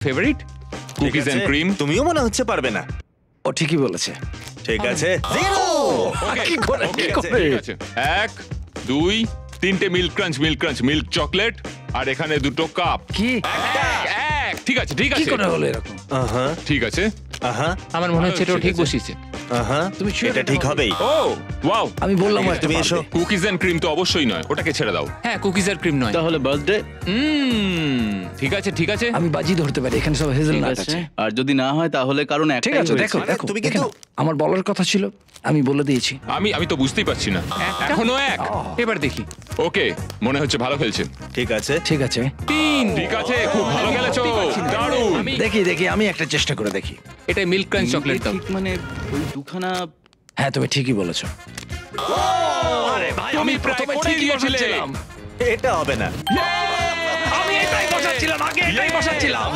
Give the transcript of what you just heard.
Favourite cookies and cream. তুমিও মনে হচ্ছে পারবে না। ও ঠিকই বলেছে। ঠিক আছে, জিরো। কি করে ঠিক আছে 1 2 3টে মিল্ক ক্রাঞ্চ মিল্ক চকলেট আর এখানে 2টো কাপ। কি এক ঠিক আছে ঠিক কি আছে করে হলো এরকম? ঠিক আছে। আমার মনে হচ্ছে এটা ঠিক বসিয়েছে। তুমি sure এটা ঠিক হবেই। ও ওয়াও, আমি বললাম আর তুমি এসো। কুকিজ এন্ড ক্রিম তো অবশ্যই নয়, ওটাকে ছেড়ে দাও। হ্যাঁ কুকিজ আর ক্রিম নয়। তাহলে বার্থডে ঠিক আছে ঠিক আছে। আমি বাজি ধরতে পারি, এখানে সব হেজেলনাট আছে। আর যদি না হয় তাহলে কারণ ঠিক একটাই আছে, হয়েছে। দেখো দেখো তুমি দেখে কিন্তু- নাও। আমার বলার কথা ছিল, আমি বলে দিয়েছি। আমি তো বুঝতেই পারছি না, এখনো এক। এবার দেখি। ওকে, মনে হচ্ছে ভালো খেলছে। ঠিক আছে, ঠিক আছে, 3। ঠিক আছে, খুব ভালো খেলেছো, দারুণ। দেখি আমি একটা চেষ্টা করে দেখি। এটা মিল্ক ক্রাঞ্চ চকলেট দাও। ঠিক মানে ওই দুখানা হ্যাঁ তুমি ঠিকই বলেছো। তুমি প্রায় করে দিয়েছিলে। এটা হবে না। আমি এটাই বসাচ্ছিলাম, আগে এটাই বসাচ্ছিলাম।